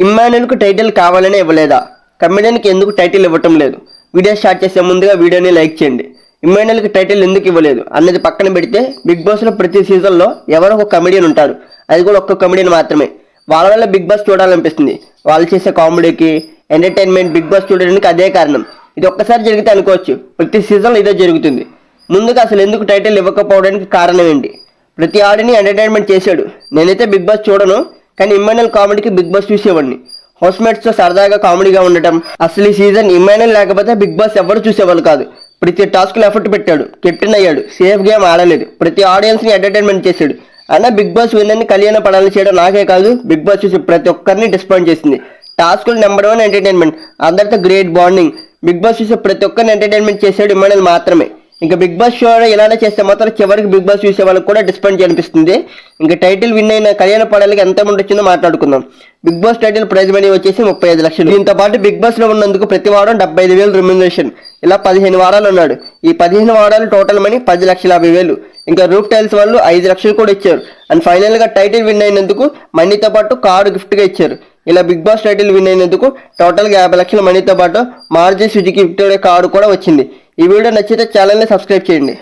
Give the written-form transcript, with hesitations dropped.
ఇమ్మాన్యుల్కు title కావాలనే ఇవ్వలేదా? కమెడియన్కి ఎందుకు టైటిల్ ఇవ్వటం లేదు? వీడియో స్టార్ట్ చేసే ముందుగా వీడియోని లైక్ చేయండి. ఇమ్మాన్యుల్కి టైటిల్ ఎందుకు ఇవ్వలేదు అన్నది పక్కన పెడితే, బిగ్ బాస్లో ప్రతి సీజన్లో ఎవరో ఒక కమెడియన్ ఉంటారు. అది కూడా ఒక్క కమెడియన్ మాత్రమే. వాళ్ళ వల్ల బిగ్ బాస్ చూడాలనిపిస్తుంది. వాళ్ళు చేసే కామెడీకి, ఎంటర్టైన్మెంట్ బిగ్ బాస్ చూడడానికి అదే కారణం. ఇది ఒక్కసారి జరిగితే అనుకోవచ్చు, ప్రతి సీజన్లో ఇదే జరుగుతుంది. ముందుగా అసలు ఎందుకు టైటిల్ ఇవ్వకపోవడానికి కారణం ఏంటి? ప్రతి ఆడిని ఎంటర్టైన్మెంట్ చేశాడు. నేనైతే బిగ్ బాస్ చూడను, కానీ ఇమ్మాన్యుల్ కామెడీకి బిగ్ బాస్ చూసేవాడిని. హౌస్మేట్స్తో సరదాగా కామెడీగా ఉండటం. అసలు ఈ సీజన్ ఇమ్మాన్యుల్ లేకపోతే బిగ్ బాస్ ఎవరు చూసేవాళ్ళు కాదు. ప్రతి టాస్క్లో ఎఫర్ట్ పెట్టాడు, కెప్టెన్ అయ్యాడు, సేఫ్ గేమ్ ఆడలేదు, ప్రతి ఆడియన్స్ని ఎంటర్టైన్మెంట్ చేశాడు. అయినా బిగ్ బాస్ విన్నర్ని కళ్యాణ పడాలని చేయడం నాకే కాదు, బిగ్ బాస్ చూసి ప్రతి ఒక్కరిని డిస్పాయింట్ చేసింది. టాస్కులు నెంబర్ 1 ఎంటర్టైన్మెంట్, అందరితో గ్రేట్ బాండింగ్. బిగ్ బాస్ చూసి ప్రతి ఒక్కరిని ఎంటర్టైన్మెంట్ చేశాడు ఇమ్మాన్యుల్ మాత్రమే. ఇంకా బిగ్ బాస్ షో ఇలానే చేస్తే మాత్రం చివరికి బిగ్ బాస్ చూసే వాళ్ళకి కూడా డిస్పాయింట్ అనిపిస్తుంది. ఇంకా టైటిల్ విన్ అయిన కళ్యాణ పడాలకి ఎంత అమౌంట్ వచ్చిందో మాట్లాడుకుందాం. Bigg Boss title prize money వచ్చేసి 35 లక్షలు. దీంతో పాటు బిగ్ బాస్ లో ఉన్నందుకు ప్రతి వారం 75,000 రెమ్యునరేషన్. ఇలా 15 వారాలు ఉన్నాడు. ఈ 15 వారాలు టోటల్ మనీ 10,50,000. ఇంకా రూప్ టైల్స్ వాళ్ళు 5 లక్షలు కూడా ఇచ్చారు. అండ్ ఫైనల్ గా టైటిల్ విన్ అయినందుకు మనీతో పాటు కారు గిఫ్ట్ గా ఇచ్చారు. ఇలా బిగ్ బాస్ టైటిల్ విన్ అయినందుకు టోటల్ గా 50 లక్షల మనీతో పాటు మారుతి సుజుకి విక్టోరియా కారు కూడా వచ్చింది. ఈ వీడియో నచ్చితే ఛానల్ని సబ్స్క్రైబ్ చేయండి.